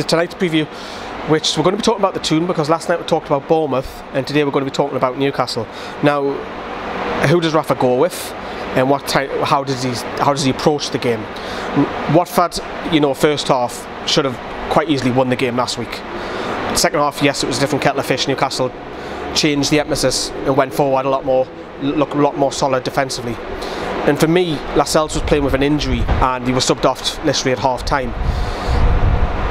tonight's preview, which we're going to be talking about the Toon, because last night we talked about Bournemouth and today we're going to be talking about Newcastle. Now, who does Rafa go with, and how does he approach the game? Watford, first half should have quite easily won the game last week. Second half, yes, it was a different kettle of fish. Newcastle changed the emphasis and went forward a lot more, looked a lot more solid defensively. And for me, Lascelles was playing with an injury and he was subbed off literally at half time.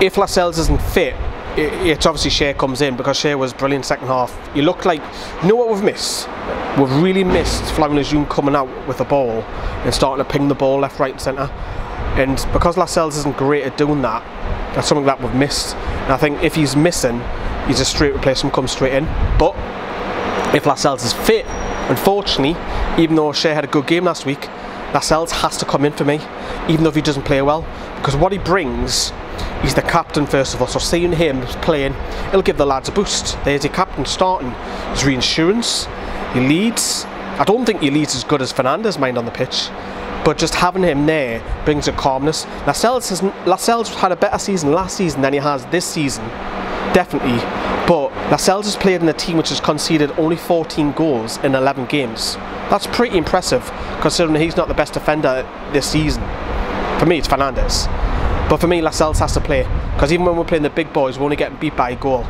If Lascelles isn't fit, it's obviously Shea comes in, because Shea was brilliant second half. He looked like, what we've missed? We've really missed Sung-yueng coming out with the ball and starting to ping the ball left, right and centre. And because Lascelles isn't great at doing that, that's something that we've missed. And I think if he's missing, he's a straight replacement, comes straight in. But if Lascelles is fit, unfortunately, even though Shea had a good game last week, Lascelles has to come in for me, even though if he doesn't play well, because what he brings, he's the captain first of all, so seeing him playing, it'll give the lads a boost. There's your captain starting, his reinsurance, he leads. I don't think he leads as good as Fernandez mind on the pitch, but just having him there brings a calmness. Lascelles had a better season last season than he has this season, definitely, but Lascelles has played in a team which has conceded only 14 goals in 11 games. That's pretty impressive, considering he's not the best defender this season. For me, it's Fernandez. But for me, Lascelles has to play, because even when we're playing the big boys, we're only getting beat by a goal.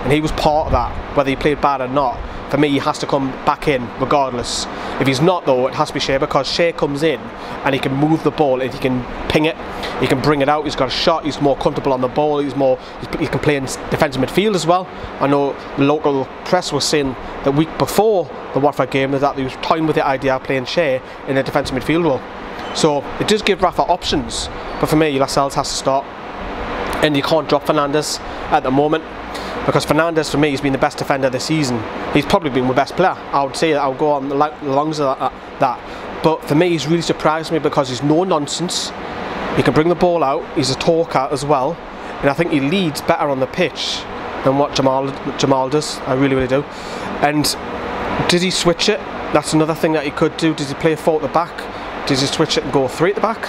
And he was part of that, whether he played bad or not. For me, he has to come back in regardless. If he's not though, it has to be Shea, because Shea comes in and he can move the ball and he can ping it, he can bring it out, he's got a shot, he's more comfortable on the ball, he can play in defensive midfield as well. I know the local press was saying the week before the Watford game that he was toying with the idea of playing Shea in a defensive midfield role. So it does give Rafa options, but for me, Lascelles has to start. And you can't drop Fernandez at the moment, because Fernandez for me has been the best defender this season. He's probably been the best player, I would say. I'll go on the longs of that. But for me, he's really surprised me, because he's no nonsense. He can bring the ball out, he's a talker as well, and I think he leads better on the pitch than what Jamal does. I really, really do. And did he switch it? That's another thing that he could do. Does he play 4 at the back? Does he switch it and go 3 at the back?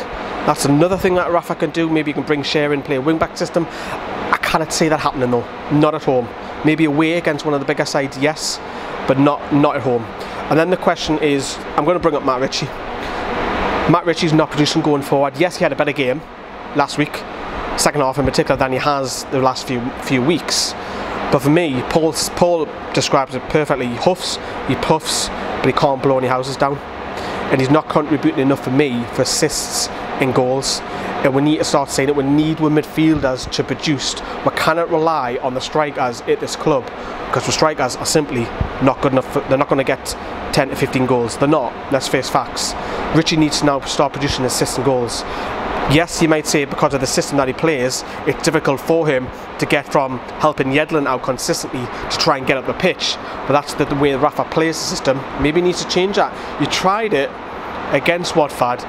That's another thing that Rafa can do. Maybe he can bring Shea in, play a wing-back system. I cannot see that happening though, not at home. Maybe away against one of the bigger sides, yes, but not at home. And then the question is, I'm going to bring up Matt Ritchie. Matt Ritchie's not producing going forward. Yes, he had a better game last week, second half in particular, than he has the last few weeks. But for me, Paul describes it perfectly. He huffs, he puffs, but he can't blow any houses down. And he's not contributing enough for me for assists and goals. And we need to start saying it. We need midfielders to produce. We cannot rely on the strikers at this club, because the strikers are simply not good enough. They're not going to get 10 to 15 goals. They're not. Let's face facts. Ritchie needs to now start producing assists and goals. Yes, you might say because of the system that he plays, it's difficult for him to get from helping Yedlin out consistently to try and get up the pitch. But that's the way Rafa plays the system. Maybe he needs to change that. You tried it against Watford,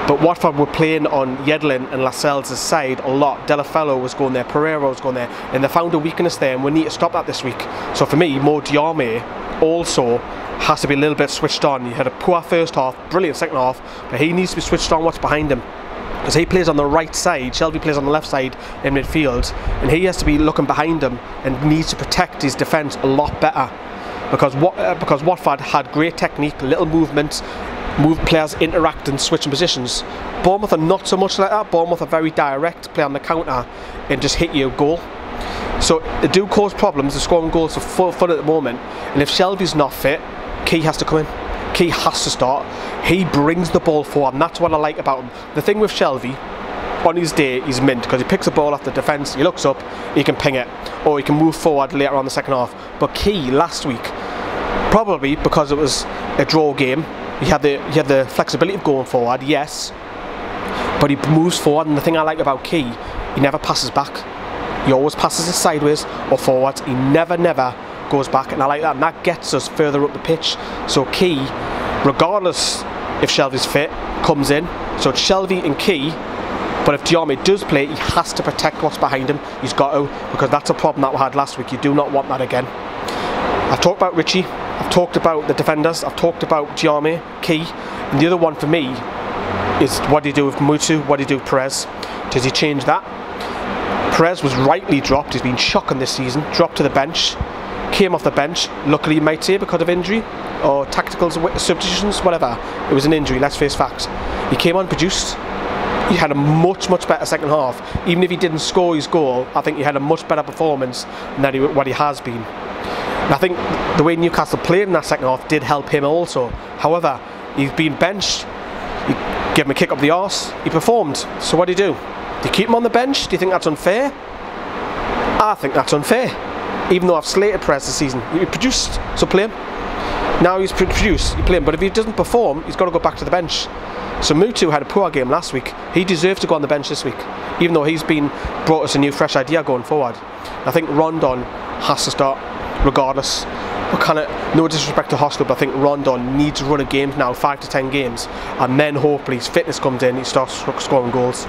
but Watford were playing on Yedlin and Lascelles' side a lot. Delafello was going there, Pereira was going there, and they found a weakness there, and we need to stop that this week. So for me, Mo Diarmi also has to be a little bit switched on. He had a poor first half, brilliant second half, but he needs to be switched on what's behind him, because he plays on the right side, Shelby plays on the left side in midfield, and he has to be looking behind him and needs to protect his defence a lot better, because Watford had great technique, little movement, players interacting, switching positions. Bournemouth are not so much like that. Bournemouth are very direct, play on the counter and just hit you a goal. So they do cause problems. They're scoring goals for fun at the moment, and if Shelby's not fit, Key has to come in. Key has to start. He brings the ball forward, and that's what I like about him. The thing with Shelby, on his day, he's mint, because he picks the ball off the defence, he looks up, he can ping it, or he can move forward later on the second half. But Key last week, probably because it was a draw game, he had the flexibility of going forward, yes, but he moves forward. And the thing I like about Key, he never passes back. He always passes it sideways or forwards. He never goes back, and I like that, and that gets us further up the pitch. So Key, regardless if Shelby's fit, comes in. So it's Shelby and Key, but if Diarmi does play, he has to protect what's behind him. He's got to, because that's a problem that we had last week. You do not want that again. I've talked about Ritchie, I've talked about the defenders, I've talked about Diarmi, Key, and the other one for me is what do you do with Mutu, what do you do with Perez? Does he change that? Perez was rightly dropped. He's been shocking this season. Dropped to the bench. Came off the bench, luckily you might say, because of injury or tactical substitutions, whatever. It was an injury, let's face facts. He came on, produced. He had a much better second half. Even if he didn't score his goal, I think he had a much better performance than what he has been. And I think the way Newcastle played in that second half did help him also. However, he's been benched. You give him a kick up the arse, he performed. So what do you do? Do you keep him on the bench? Do you think that's unfair? I think that's unfair. Even though I've slated Perez this season, he produced, so play him. Now he's produced, you play him. But if he doesn't perform, he's got to go back to the bench. So Mutu had a poor game last week. He deserves to go on the bench this week, even though he's brought us a new fresh idea going forward. I think Rondon has to start regardless. But kind of, no disrespect to Hostel, but I think Rondon needs to run a game now, 5 to 10 games, and then hopefully his fitness comes in, he starts scoring goals.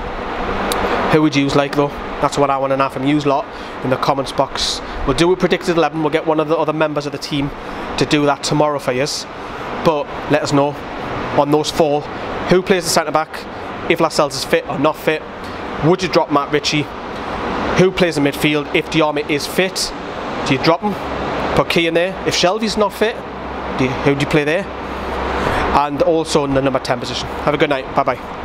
Who would you like though? That's what I want to know from you lot in the comments box. We'll do a predicted 11. We'll get one of the other members of the team to do that tomorrow for you. But let us know on those 4 who plays the centre back, if Lascelles is fit or not fit. Would you drop Matt Ritchie? Who plays in midfield if Diarmi is fit? Do you drop him? Put Key in there. If Shelby's not fit, who do you play there? And also in the number 10 position. Have a good night. Bye bye.